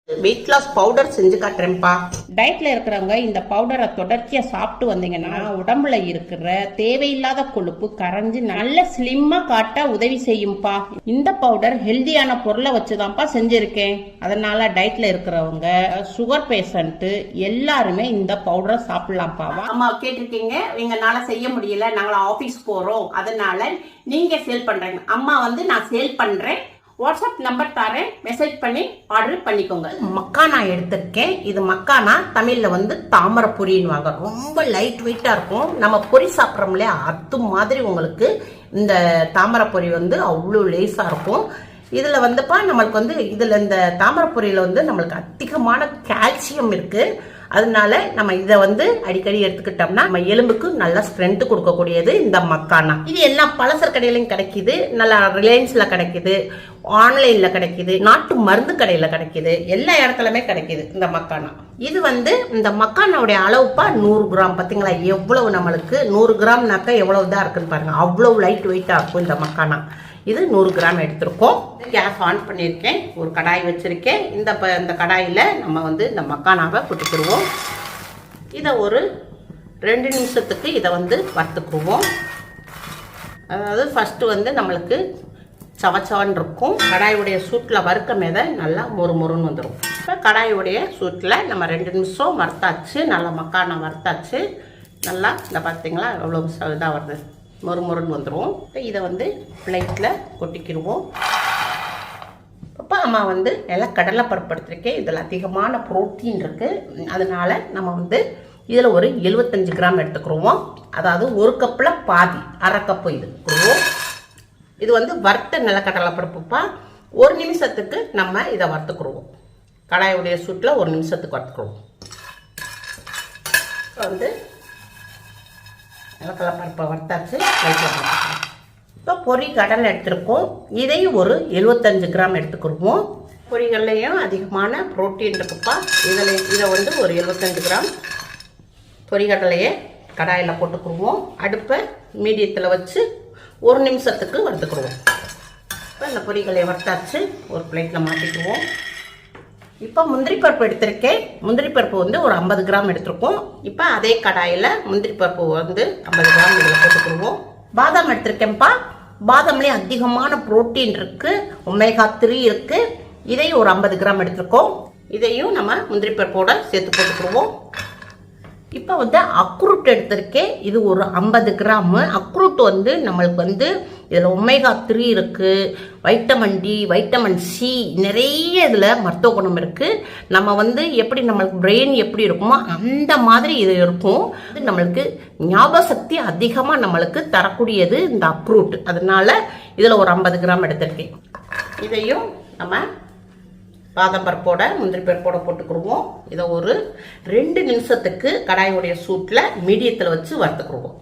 Wait loss powder செஞ்சு காட்டுறேன்ப்பா. டயட்ல இருக்கிறவங்க இந்த பவுடரை தொடர்ச்சியா சாப்பிட்டு வந்தீங்கன்னா உடம்புல இருக்கிற தேவையில்லாத கொழுப்பு கரைஞ்சு நல்ல ஸ்லிம்மா காட்ட உதவி செய்யும்பா. இந்த பவுடர் ஹெல்தியான பொருளை வச்சுதான்ப்பா செஞ்சிருக்கேன். அதனால டயட்ல இருக்கிறவங்க, சுகர் பேஷண்ட் எல்லாருமே இந்த பவுடரை சாப்பிடலாம்ப்பா. அம்மா கேட்டிருக்கீங்க, எங்கனால செய்ய முடியல, நாங்கள ஆபீஸ் போறோம், அதனால நீங்க சேல் பண்றீங்க. அம்மா நான் சேல் பண்றேன், வாட்ஸ்அப் நம்பர் தரேன், மெசேஜ் பண்ணி ஆர்டர் பண்ணிக்கோங்க. மக்கானா எடுத்திருக்கேன். இது மக்கானா தமிழ்ல தாமரை பொரின்னு ரொம்ப லைட் வெயிட்டா இருக்கும். நம்ம பொரி சாப்பிட்றோம் இல்லையா, அது மாதிரி உங்களுக்கு இந்த தாமரை பொரி அவ்வளோ லேசா இருக்கும். இதுல நம்மளுக்கு இதுல இந்த தாமரை பொரியில நம்மளுக்கு அதிகமான கால்சியம் இருக்கு. அதனால நம்ம இதை அடிக்கடி எடுத்துக்கிட்டோம்னா நம்ம எலும்புக்கு நல்ல ஸ்ட்ரென்த் கொடுக்கக்கூடியது இந்த மக்கானா. இது எல்லாம் பலசர கடையிலையும் கிடைக்குது, நல்லா ரிலையன்ஸ்ல கிடைக்குது, ஆன்லைன்ல கிடைக்குது, நாட்டு மருந்து கடையில கிடைக்குது, எல்லா இடத்துலயுமே கிடைக்குது இந்த மக்கானா. இது இந்த மக்கானாவுடைய அளவுப்பா 100 கிராம். பாத்தீங்களா எவ்வளவு நம்மளுக்கு 100 கிராம்னாக்கா எவ்வளவு தான் இருக்குன்னு பாருங்க. அவ்வளவு லைட் வெயிட்டா இருக்கும் இந்த மக்கானா. இது 100 கிராம் எடுத்திருக்கோம். கேஸ் ஆன் பண்ணியிருக்கேன், ஒரு கடாய் வச்சிருக்கேன். இந்த கடாயில நம்ம இந்த மக்கானாவை கொட்டிக்கிடுவோம். இதை ஒரு 2 நிமிஷத்துக்கு இதை வறுத்துக்குருவோம். அதாவது ஃபர்ஸ்ட் நம்மளுக்கு சவச்சவன் இருக்கும். கடாயுடைய சூட்டில் வறுக்க மேத நல்லா மொறுமொறுன்னு வந்துடும். இப்போ கடாயுடைய சூட்டில் நம்ம 2 நிமிஷம் வறுத்தாச்சு. நல்லா மக்கானா வறுத்தாச்சு. நல்லா இந்த பார்த்தீங்களா எவ்வளோ இதாக வருது, மொறுமொறுன்னு வந்துடும். இப்போ இதை பிளேட்டில் கொட்டிக்கிடுவோம். அப்போ அம்மா எல்லாம் கடலைப்பருப்பு எடுத்துருக்கேன். இதில் அதிகமான புரோட்டீன் இருக்குது. அதனால நம்ம இதில் ஒரு 75 கிராம் எடுத்துக்கிடுவோம். அதாவது ஒரு கப்பில் பாதி, அரை கப்பு இது கொடுவோம். இது வறுத்த நிலக்கடலைப்பருப்புப்பா. 1 நிமிஷத்துக்கு நம்ம இதை வறுத்துக்கிடுவோம். கடாயுடைய சூட்டில் 1 நிமிஷத்துக்கு வறுத்துக்கிடுவோம். நிலக்கடலைப்பருப்பை வறுத்தாச்சு. இப்போ பொரி கடலை எடுத்துருக்கோம். இதையும் ஒரு 75 கிராம் எடுத்துக்கிடுவோம். பொரிகள்லையும் அதிகமான புரோட்டீன் இருக்குப்பா. இதை ஒரு 75 கிராம் பொரிகடலையை கடாயில் போட்டுக்கிடுவோம். அடுப்பை மீடியத்தில் வச்சு 1 நிமிஷத்துக்கு வறுத்துக்கிடுவோம். இப்போ இந்த பொரிகளை வறுத்தாச்சு, ஒரு பிளேட்டில் மாற்றிக்குவோம். இப்போ முந்திரி பருப்பு எடுத்திருக்கேன். முந்திரி பருப்பு ஒரு 50 கிராம் எடுத்திருக்கோம். இப்போ அதே கடாயில் முந்திரி பருப்பு 50 கிராம் இதில் போட்டுக்கிடுவோம். பாதாம் எடுத்திருக்கேன்ப்பா. பாதாம்லேயே அதிகமான புரோட்டீன் இருக்கு, ஒமேகா 3 இருக்கு. இதையும் ஒரு 50 கிராம் எடுத்திருக்கோம். இதையும் நம்ம முந்திரி பருப்போட சேர்த்து போட்டுக்கிடுவோம். இப்போ அக்ரூட் எடுத்திருக்கேன். இது ஒரு 50 கிராம். அக்ரூட் நம்மளுக்கு இதில் ஒமேகா 3 இருக்கு, வைட்டமின் டி, வைட்டமின் சி, நிறைய இதில் மருத்துவ குணம் இருக்கு. நம்ம எப்படி நம்மளுக்கு பிரெயின் எப்படி இருக்குமோ அந்த மாதிரி இது இருக்கும். நம்மளுக்கு ஞாபக சக்தி அதிகமாக நம்மளுக்கு தரக்கூடியது இந்த அக்ரூட். அதனால இதில் ஒரு 50 கிராம் எடுத்திருக்கேன். இதையும் நம்ம பாதாம் பருப்போட முந்திரி பருப்போட போட்டுக்கிடுவோம். இதை ஒரு 2 நிமிஷத்துக்கு கடாயுடைய சூட்டில் மீடியத்தில் வச்சு வறுத்துக்கிடுவோம்.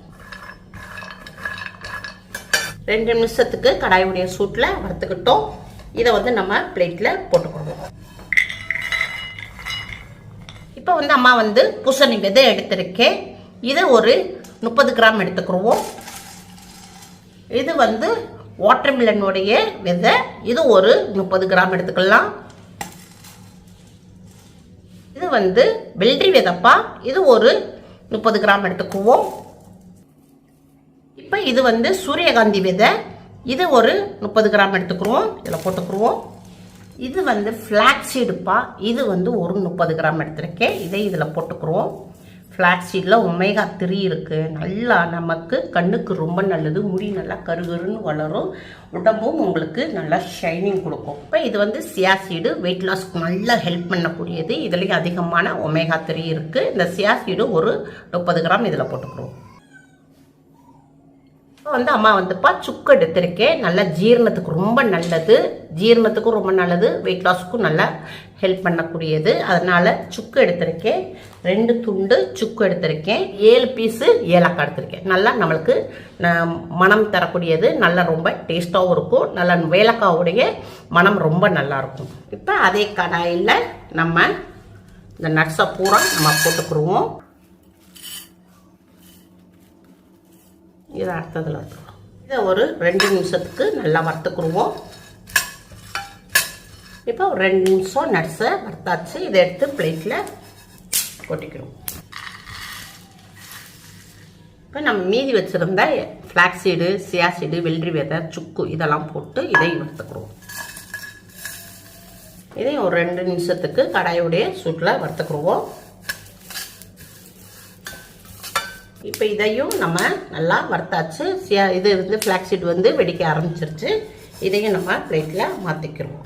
2 நிமிஷத்துக்கு கடாயுடைய சூட்டில் வறுத்துக்கிட்டோம். இதை நம்ம பிளேட்டில் போட்டுக்கிடுவோம். இப்போ அம்மா பூசணி விதை எடுத்திருக்கேன். இதை ஒரு 30 கிராம் எடுத்துக்கிடுவோம். இது வாட்டர்மெலனுடைய விதை. இது ஒரு 30 கிராம் எடுத்துக்கலாம். இது வெள்ளரி விதைப்பா. இது ஒரு 30 கிராம் எடுத்துக்குவோம். இப்போ இது சூரியகாந்தி விதை. இது ஒரு 30 கிராம் எடுத்துக்குவோம். இதில் போட்டுக்குருவோம். இது ஃப்ளாக்ஸ் சீடுப்பா. இது ஒரு 30 கிராம் எடுத்திருக்கேன். இதை இதில் போட்டுக்குருவோம். ஃப்ளாக்ஸ் சீடில் ஒமேகா 3 இருக்குது. நல்லா நமக்கு கண்ணுக்கு ரொம்ப நல்லது. முடி நல்லா கருகருன்னு வளரும். உடம்பும் உங்களுக்கு நல்லா ஷைனிங் கொடுக்கும். இப்போ இது சியா சீடு வெயிட் லாஸ்க்கு நல்லா ஹெல்ப் பண்ணக்கூடியது. இதுலேயும் அதிகமான ஒமேகா 3 இருக்குது. இந்த சியா சீடு ஒரு 30 கிராம் இதில் போட்டுக்கிறோம். இப்போ அம்மா சுக்கு எடுத்திருக்கேன். நல்லா ஜீரணத்துக்கு ரொம்ப நல்லது, ஜீரணத்துக்கும் ரொம்ப நல்லது, வெயிட் லாஸ்க்கும் நல்லா ஹெல்ப் பண்ணக்கூடியது. அதனால சுக்கு எடுத்திருக்கேன். 2 துண்டு சுக்கு எடுத்திருக்கேன். 7 பீஸு ஏலக்காய் எடுத்திருக்கேன். நல்லா நம்மளுக்கு மனம் தரக்கூடியது, நல்லா ரொம்ப டேஸ்டாகவும் இருக்கும். நல்லா ஏலக்காவுடைய மனம் ரொம்ப நல்லா இருக்கும். இப்போ அதே கடாயில் நம்ம இந்த நட்ஸை பூரா நம்ம போட்டுக்கிடுவோம். இதை அடுத்ததில் வறுத்துக்கலாம். இதை ஒரு 2 நிமிஷத்துக்கு நல்லா வறுத்துக்குருவோம். இப்போ ஒரு 2 நிமிஷம் நட்ஸை வறுத்தாச்சு. இதை எடுத்து பிளேட்டில் கொட்டிக்கிறோம். இப்போ நம்ம மீதி வச்சுருந்த ஃப்ளாக்ஸ் சீடு, சியா சீடு, வெள்ளரி விதை, சுக்கு இதெல்லாம் போட்டு இதையும் வறுத்துக்கிறோம். இதையும் ஒரு 2 நிமிஷத்துக்கு கடாயோடைய சூட்டில் வறுத்துக்குருவோம். இப்போ இதையும் நம்ம நல்லா வறுத்தாச்சு. இது வந்து ஃப்ளாக்ஸ் சீடு வந்து வெடிக்க ஆரம்பிச்சிருச்சு. இதையும் நம்ம பிளேட்டில் மாற்றிக்கிறோம்.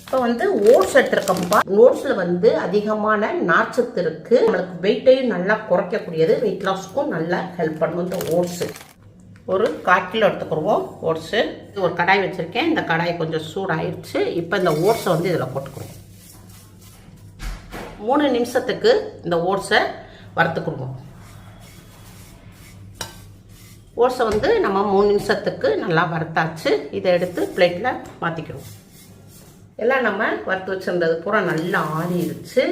இப்போ வந்து ஓட்ஸ் எடுத்துருக்கோம்ப்பா. ஓட்ஸில் வந்து அதிகமான நார்ச்சத்து இருக்குது. நம்மளுக்கு வெயிட்டையும் நல்லா குறைக்கக்கூடியது, வெயிட் லாஸ்க்கும் நல்லா ஹெல்ப் பண்ணும் இந்த ஓட்ஸு. ஒரு 1/4 கிலோ எடுத்துக்கிடுவோம் ஓட்ஸு. ஒரு கடாய் வச்சுருக்கேன். இந்த கடாய் கொஞ்சம் சூடாயிடுச்சு. இப்போ இந்த ஓட்ஸை வந்து இதில் போட்டுக்கிறோம். 3 நிமிஷத்துக்கு இந்த ஓட்ஸை வறுத்துக்கிடுவோம். ஓட்ஸை வந்து நம்ம 3 நிமிஷத்துக்கு நல்லா வறுத்தாச்சு. இதை எடுத்து பிளேட்டில் மாற்றிக்கிறோம். எல்லாம் நம்ம வறுத்து வச்சுருந்தது பூரா நல்லா ஆறிடுச்சு.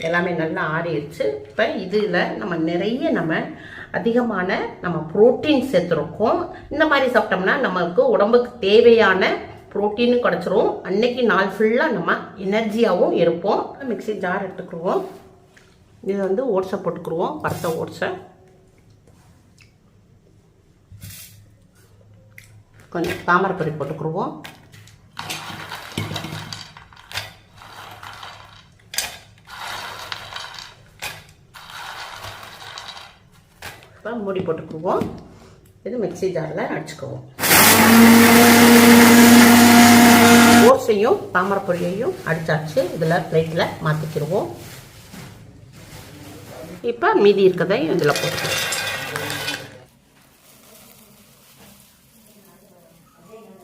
எல்லாமே நல்லா ஆறிடுச்சு. இப்போ இதில் நம்ம நிறைய அதிகமான புரோட்டீன் சேர்த்துருக்கோம். இந்த மாதிரி சாப்பிட்டோம்னா நம்மளுக்கு உடம்புக்கு தேவையான புரோட்டீனும் கிடச்சிரும். அன்னைக்கு நாள் ஃபுல்லாக நம்ம எனர்ஜியாகவும் இருப்போம். மிக்ஸி ஜார் எடுத்துக்கிடுவோம். இதை வந்து ஓட்ஸை போட்டுக்கிடுவோம். வறுத்த ஓட்ஸை கொஞ்சம் தாமரைப்பொடி போட்டுக்கிடுவோம். இப்போ மூடி போட்டுக்குவோம். இது மிக்ஸி ஜாரில் அடிச்சுக்குவோம். ஓட்ஸையும் தாமரைப்பொடியையும் அடித்தாச்சு. இதில் பிளேட்டில் மாற்றிக்கிடுவோம். இப்போ மீதி இருக்கதை இதில் போட்டுக்குவோம்.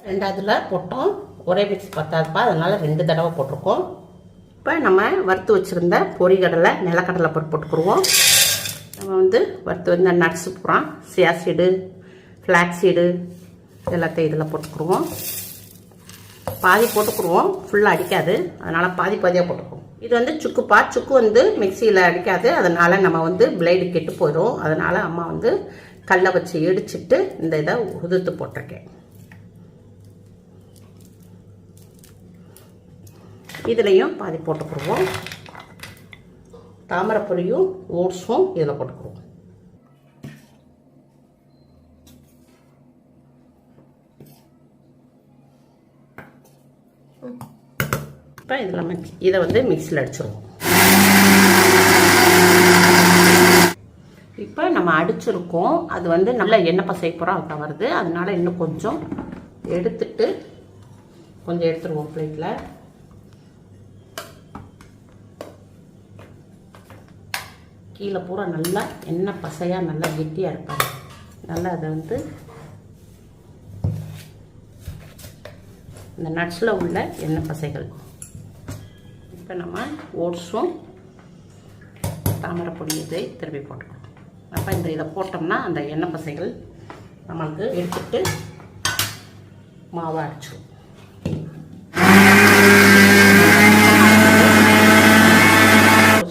ரெண்டாவதுல போட்டோம். ஒரே மிக்ஸ் பத்தாதுப்பா, அதனால் 2 தடவை போட்டிருக்கோம். இப்போ நம்ம வறுத்து வச்சுருந்த பொரிகடலை, நிலக்கடலை போட்டுக்குருவோம். நம்ம வந்து வறுத்து வந்த நட்ஸு பூரா, சியா சீடு, ஃப்ளாக்ஸ் சீடு எல்லாத்தையும் இதில் போட்டுக்குருவோம். பாதி போட்டுக்குருவோம், ஃபுல்லாக அடிக்காது, அதனால் பாதி பாதியாக போட்டுக்குவோம். இது வந்து சுக்குப்பா. சுக்கு வந்து மிக்சியில் அடிக்காது, அதனால் நம்ம வந்து பிளேடு கெட்டு போயிடும். அதனால் அம்மா வந்து கல்லை வச்சு இடிச்சிட்டு இந்த இதை உதுத்து போட்டிருக்கேன். இதுலேயும் பாதி போட்டுக்குருவோம். தாமரைப்பொடியும் ஓட்ஸும் இதில் போட்டுக்குருவோம். இப்போ இதை வந்து மிக்ஸியில் அடிச்சிருவோம். இப்போ நம்ம அடிச்சிருக்கோம். அது வந்து நல்லா எண்ணெய் பசை பூரா அவுட்ட வருது. அதனால இன்னும் கொஞ்சம் எடுத்துருவோம் பிளேட்டில். கீழே பூரா நல்லா எண்ணெய் பசையாக நல்லா கெட்டியாக இருப்பாங்க. நல்லா அதை வந்து இந்த நட்ஸில் உள்ள எண்ணெய் பசைகள். இப்போ நம்ம ஓட்ஸும் தாமரைப்பொடி இதை திருப்பி போட்டுக்கணும். அப்போ இதை போட்டோம்னா அந்த எண்ணெய் பசைகள் நம்மளுக்கு எடுத்துட்டு மாவை அரைச்சிடும்.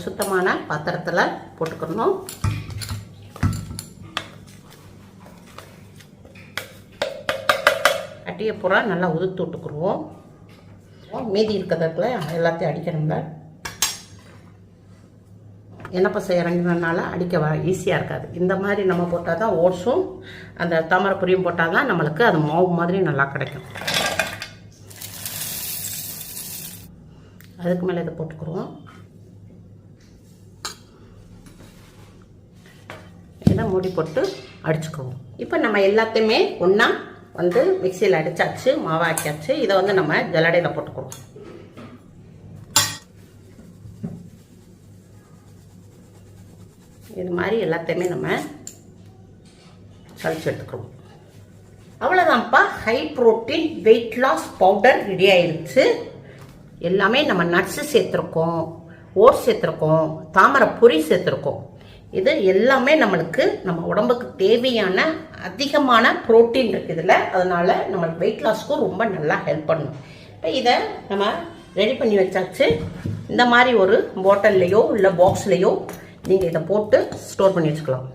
சுத்தமான பாத்திரத்தில் போட்டுக்கணும். அட்டியை பூரா நல்லா உதுத்து விட்டுக்குருவோம். மீதி இருக்கிறதுல எல்லாத்தையும் அடிக்கணுங்க. எண்ணெய் பசை இறங்கினால அடிக்க ஈஸியாக இருக்காது. இந்த மாதிரி நம்ம போட்டால் தான் ஓட்ஸும் அந்த தாமரைப்பொடியும் போட்டால் தான் நம்மளுக்கு அது மாவு மாதிரி நல்லா கிடைக்கும். அதுக்கு மேலே இதை போட்டுக்குருவோம். இதை மூடி போட்டு அடிச்சுக்குவோம். இப்போ நம்ம எல்லாத்தையுமே ஒன்றா வந்து மிக்சியில் அடித்தாச்சு, மாவாக்கியாச்சு. இதை வந்து நம்ம ஜல்லடையில் போட்டுக்குவோம். இது மாதிரி எல்லாத்தையுமே நம்ம சளிச்சு எடுத்துக்குவோம். அவ்வளோதான்ப்பா, high protein weight loss powder ready ஆயிடுச்சு. எல்லாமே நம்ம நட்ஸு சேர்த்துருக்கோம், ஓட்ஸ் சேர்த்துருக்கோம், தாமரை பொரி சேர்த்துருக்கோம். இது எல்லாமே நம்மளுக்கு நம்ம உடம்புக்கு தேவையான அதிகமான புரோட்டீன் இருக்குது இதில். அதனால நம்மளுக்கு வெயிட் லாஸ்க்கும் ரொம்ப நல்லா ஹெல்ப் பண்ணும். இப்போ இதை நம்ம ரெடி பண்ணி வச்சாச்சு. இந்த மாதிரி ஒரு பாட்டில்லையோ இல்லை பாக்ஸ்லேயோ நீங்கள் இதை போட்டு ஸ்டோர் பண்ணி வச்சுக்கலாம்.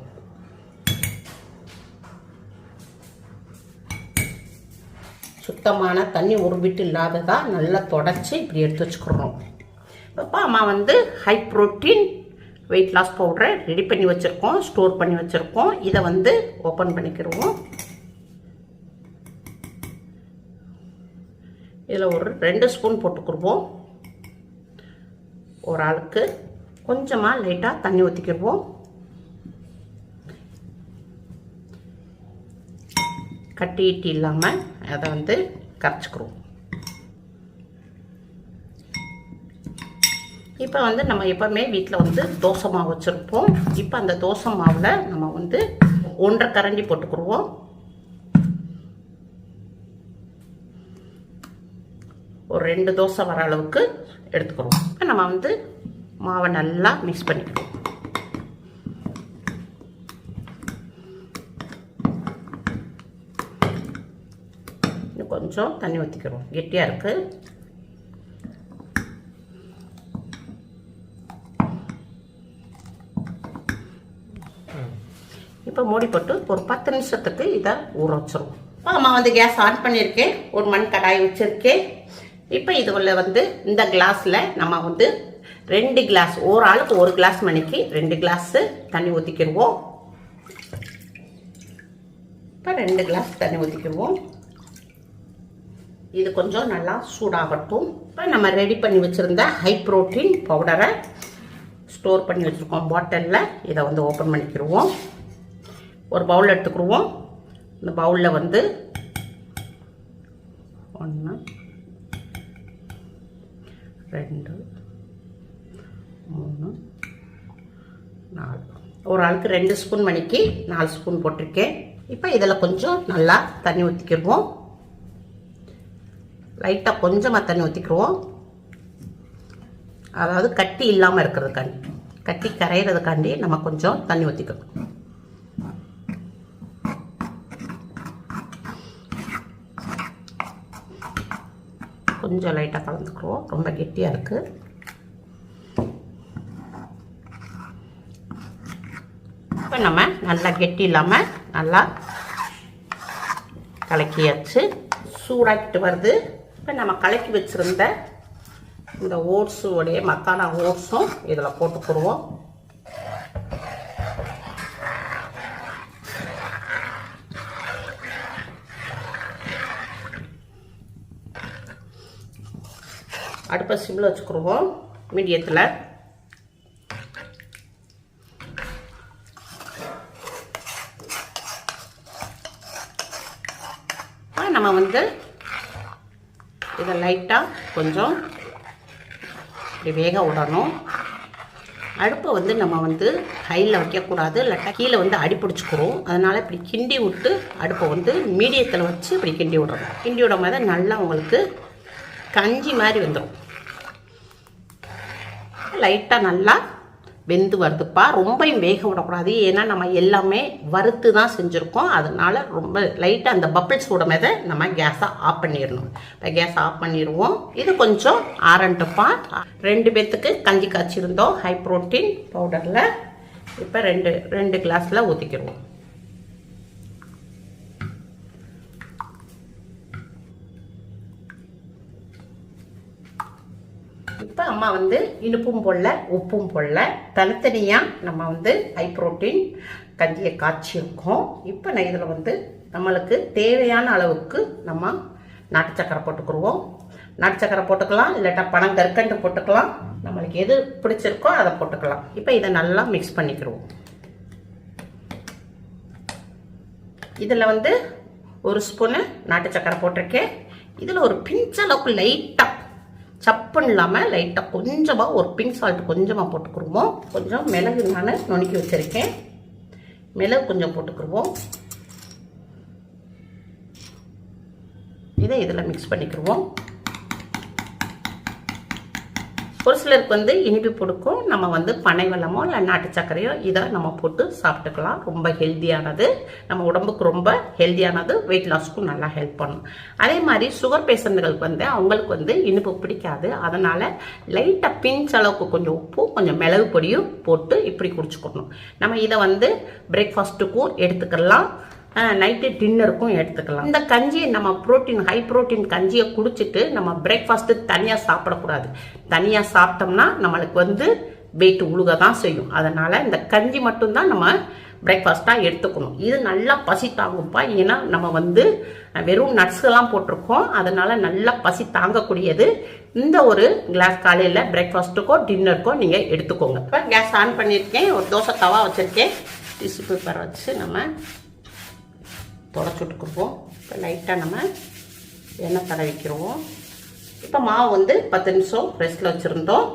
சுத்தமான தண்ணி ஒரு பிட்டு இல்லாததா நல்லா தொடச்சி இப்படி எடுத்து வச்சுக்கிறோம். இப்போ அம்மா வந்து ஹை ப்ரோட்டீன் வெயிட் லாஸ் பவுடரை ரெடி பண்ணி வச்சுருக்கோம், ஸ்டோர் பண்ணி வச்சுருக்கோம். இதை வந்து ஓப்பன் பண்ணிக்கிடுவோம். இதில் ஒரு 2 ஸ்பூன் போட்டுக்கிடுவோம். ஒரு ஆளுக்கு கொஞ்சமாக லைட்டாக தண்ணி ஊற்றிக்கிடுவோம். கட்டி இட்டி இல்லாமல் அதை வந்து கரைச்சிக்கிறோம். இப்போ வந்து நம்ம எப்போவுமே வீட்டில் வந்து தோசை மாவு வச்சுருப்போம். இப்போ அந்த தோசை மாவில் நம்ம வந்து 1.5 கரண்டி போட்டுக்கிடுவோம். ஒரு 2 தோசை வர அளவுக்கு எடுத்துக்கிறோம். இப்போ நம்ம வந்து மாவை நல்லா மிக்ஸ் பண்ணிக்கிறோம். இன்னும் கொஞ்சம் தண்ணி ஊற்றிக்கிறோம், கெட்டியாக இருக்குது. இப்போ மூடி போட்டு ஒரு 10 நிமிஷத்துக்கு இதை ஊற வச்சிருவோம். இப்போ அம்மா வந்து கேஸ் ஆன் பண்ணியிருக்கேன், ஒரு மண் கடாய் வச்சுருக்கேன். இப்போ இதுக்குள்ள வந்து இந்த கிளாஸில் நம்ம வந்து 2 கிளாஸ், ஒரு ஆளுக்கு 1 கிளாஸ் மணிக்கு 2 கிளாஸு தண்ணி ஊற்றிக்கிடுவோம். இப்போ 2 கிளாஸ் தண்ணி ஊற்றிக்கிடுவோம். இது கொஞ்சம் நல்லா சூடாகட்டும். இப்போ நம்ம ரெடி பண்ணி வச்சுருந்த ஹை ப்ரோட்டீன் பவுடரை ஸ்டோர் பண்ணி வச்சுருக்கோம் பாட்டிலில். இதை வந்து ஓப்பன் பண்ணிக்கிடுவோம். ஒரு பவுல் எடுத்துக்கிடுவோம். இந்த பவுலில் வந்து 1 2 3 4, ஒரு ஆளுக்கு 2 ஸ்பூன் மணிக்கு 4 ஸ்பூன் போட்டிருக்கேன். இப்போ இதில் கொஞ்சம் நல்லா தண்ணி ஊற்றிக்கிடுவோம். லைட்டாக கொஞ்சமாக தண்ணி ஊற்றிக்கிடுவோம். அதாவது கட்டி இல்லாமல் இருக்கிறதுக்காண்டி, கட்டி கரையிறதுக்காண்டி நம்ம கொஞ்சம் தண்ணி ஊற்றிக்கணும். கொஞ்சம் லைட்டாக கலந்துக்குவோம், ரொம்ப கெட்டியாக இருக்குது. இப்போ நம்ம நல்லா கெட்டி இல்லாமல் நல்லா கலக்கியாச்சு. சூடாக்கிட்டு வருது. இப்போ நம்ம கலக்கி வச்சுருந்த இந்த ஓட்ஸுடைய மக்கானா ஓட்ஸும் இதில் போட்டுக்கிடுவோம். அடுப்பை சிம்மில் வச்சுக்கிடுவோம், மீடியத்தில். நம்ம வந்து இதை லைட்டாக கொஞ்சம் இப்படி வேக விடணும். அடுப்பை வந்து நம்ம வந்து ஹையில் வைக்கக்கூடாது, இல்லாட்டா கீழே வந்து அடி பிடிச்சிக்கிறோம். அதனால் இப்படி கிண்டி விட்டு அடுப்பை வந்து மீடியத்தில் வச்சு இப்படி கிண்டி விடணும். கிண்டி விடும் போது நல்லா உங்களுக்கு கஞ்சி மாதிரி வந்துடும். லைட்டாக நல்லா வெந்து வருதுப்பா. ரொம்பவும் வேக விடக்கூடாது, ஏன்னா நம்ம எல்லாமே வறுத்து தான் செஞ்சுருக்கோம். அதனால ரொம்ப லைட்டாக அந்த பப்பிள்ஸ் விட மேலே நம்ம கேஸை ஆஃப் பண்ணிடணும். இப்போ கேஸை ஆஃப் பண்ணிடுவோம். இது கொஞ்சம் ஆரண்டுப்பா. 2 பேர்த்துக்கு கஞ்சி காய்ச்சிருந்தோம் ஹை ப்ரோட்டீன் பவுடரில். இப்போ 2 கிளாஸில் ஊற்றிக்கிடுவோம். இப்போ அம்மா வந்து இனிப்பும் போடல, உப்பும் போடல, தனித்தனியாக நம்ம வந்து ஹை ப்ரோட்டீன் கஞ்சியை காய்ச்சிருக்கோம். இப்போ நான் இதில் வந்து நம்மளுக்கு தேவையான அளவுக்கு நம்ம நாட்டு சக்கரை போட்டுக்கிடுவோம். நாட்டு சக்கரை போட்டுக்கலாம், இல்லாட்டா பனங்கற்கண்டு போட்டுக்கலாம். நம்மளுக்கு எது பிடிச்சிருக்கோ அதை போட்டுக்கலாம். இப்போ இதை நல்லா மிக்ஸ் பண்ணிக்கிடுவோம். இதில் வந்து 1 ஸ்பூனு நாட்டு சக்கரை போட்டிருக்கேன். இதில் ஒரு பிஞ்ச் அளவுக்கு லைட்டாக, சப்புன்னு இல்லாமல் லைட்டாக கொஞ்சமாக ஒரு பிங்க் சால்ட் கொஞ்சமாக போட்டுக்கிடுவோம். கொஞ்சம் மிளகு நான் நுணுக்கி வச்சுருக்கேன், மிளகு கொஞ்சம் போட்டுக்கிடுவோம். இதை இதில் மிக்ஸ் பண்ணிக்கிடுவோம். ஒரு சிலருக்கு வந்து இனிப்பு பிடிக்கும். நம்ம வந்து பனை வெல்லமோ இல்லை நாட்டு சர்க்கரையோ இதை நம்ம போட்டு சாப்பிட்டுக்கலாம். ரொம்ப ஹெல்த்தியானது, நம்ம உடம்புக்கு ரொம்ப ஹெல்த்தியானது, வெயிட் லாஸ்க்கும் நல்லா ஹெல்ப் பண்ணும். அதே மாதிரி சுகர் பேஷண்ட்டுகளுக்கு வந்து அவங்களுக்கு வந்து இனிப்பு பிடிக்காது. அதனால் லைட்டாக பிஞ்ச் அளவுக்கு கொஞ்சம் உப்பு, கொஞ்சம் மிளகு பொடியும் போட்டு இப்படி குடிச்சுக்கணும். நம்ம இதை வந்து பிரேக்ஃபாஸ்ட்டுக்கும் எடுத்துக்கலாம், நைட்டு டின்னருக்கும் எடுத்துக்கலாம். இந்த கஞ்சி நம்ம புரோட்டீன், ஹை புரோட்டீன் கஞ்சியை குடிச்சிட்டு நம்ம பிரேக்ஃபாஸ்ட்டு தனியாக சாப்பிடக்கூடாது. தனியாக சாப்பிட்டோம்னா நம்மளுக்கு வெயிட் உழுக தான் செய்யும். அதனால் இந்த கஞ்சி மட்டும்தான் நம்ம பிரேக்ஃபாஸ்ட்டாக எடுத்துக்கணும். இது நல்லா பசி தாங்கும்ப்பா. ஏன்னா நம்ம வெறும் நட்ஸ்லாம் போட்டிருக்கோம். அதனால நல்லா பசி தாங்கக்கூடியது. இந்த ஒரு கிளாஸ் காலையில் பிரேக்ஃபாஸ்ட்டுக்கோ டின்னருக்கோ நீங்கள் எடுத்துக்கோங்க. இப்போ கேஸ் ஆன் பண்ணியிருக்கேன். ஒரு தோசை தவா வச்சுருக்கேன். டிஷ்யூ பேப்பர் வச்சு நம்ம தொடச்சுட்டுக்குருவோம். இப்போ லைட்டாக நம்ம எண்ணெய் தடவிக்கிறோம். இப்போ மாவு 10 நிமிஷம் ரெஸ்ட்டில் வச்சுருந்தோம்.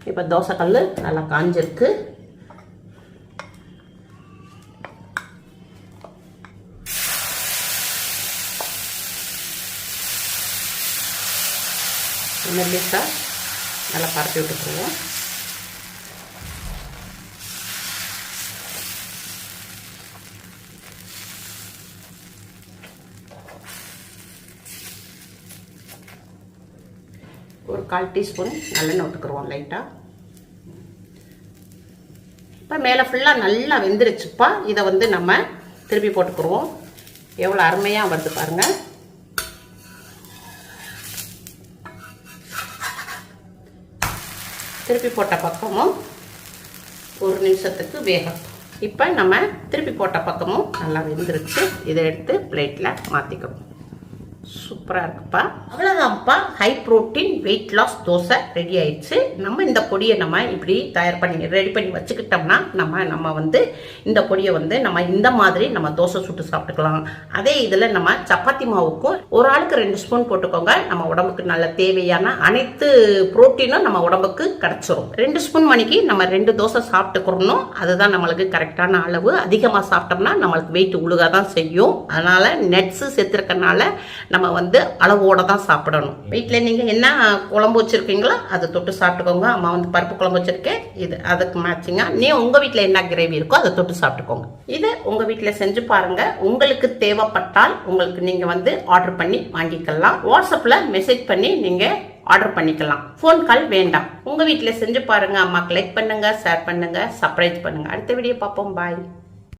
இப்போ தோசைக்கல் நல்லா காஞ்சிருக்கு. மெல்லிசா நல்லா பரப்பி விட்டுக்குருவோம். ஒரு 1/4 டீஸ்பூன் நல்லெண்ணெய் விட்டுக்குருவோம் லைட்டாக. இப்போ மேலே ஃபுல்லாக நல்லா வெந்துருச்சுப்பா. இதை நம்ம திருப்பி போட்டுக்குருவோம். எவ்வளோ அருமையாக வருது பாருங்கள். திருப்பி போட்ட பக்கமும் 1 நிமிஷத்துக்கு வேகும். இப்போ நம்ம திருப்பி போட்ட பக்கமும் நல்லா வெந்துருச்சு. இதை எடுத்து பிளேட்டில் மாற்றிக்கிறோம். சூப்பராக இருக்குப்பா. அவ்வளோதான்ப்பா, high protein weight loss dosa ready ஆயிடுச்சு. நம்ம இந்த பொடியை நம்ம இப்படி ரெடி பண்ணி வச்சுக்கிட்டோம்னா நம்ம இந்த பொடியை நம்ம இந்த மாதிரி நம்ம தோசை சுட்டு சாப்பிட்டுக்கலாம். அதே இதில் நம்ம சப்பாத்தி மாவுக்கும் ஒரு ஆளுக்கு 2 ஸ்பூன் போட்டுக்கோங்க. நம்ம உடம்புக்கு நல்ல தேவையான அனைத்து புரோட்டீனும் நம்ம உடம்புக்கு கிடைச்சிரும். 2 ஸ்பூன் மணிக்கு நம்ம 2 தோசை சாப்பிட்டுக்கிறோம். அதுதான் நம்மளுக்கு கரெக்டான அளவு. அதிகமாக சாப்பிட்டோம்னா நம்மளுக்கு வெயிட் உழுக தான் செய்யும். அதனால நட்ஸ் சேர்த்துருக்கனால நம்ம அளவோட தான் சாப்பிடணும். வீட்டில் நீங்கள் என்ன குழம்பு வச்சுருக்கீங்களோ அதை தொட்டு சாப்பிட்டுக்கோங்க. அம்மா பருப்பு குழம்பு வச்சுருக்கேன். இது அதுக்கு மேட்சிங்காக உங்கள் வீட்டில் என்ன கிரேவி இருக்கோ அதை தொட்டு சாப்பிட்டுக்கோங்க. இதை உங்கள் வீட்டில் செஞ்சு பாருங்கள். உங்களுக்கு தேவைப்பட்டால் உங்களுக்கு நீங்கள் ஆர்டர் பண்ணி வாங்கிக்கலாம். வாட்ஸ்அப்பில் மெசேஜ் பண்ணி நீங்கள் ஆர்டர் பண்ணிக்கலாம். ஃபோன் கால் வேண்டாம். உங்கள் வீட்டில் செஞ்சு பாருங்கள். அம்மாக்கு லைக் பண்ணுங்கள், ஷேர் பண்ணுங்கள், சப்ஸ்கிரைப் பண்ணுங்கள். அடுத்த வீடியோ பார்ப்போம். பாய்.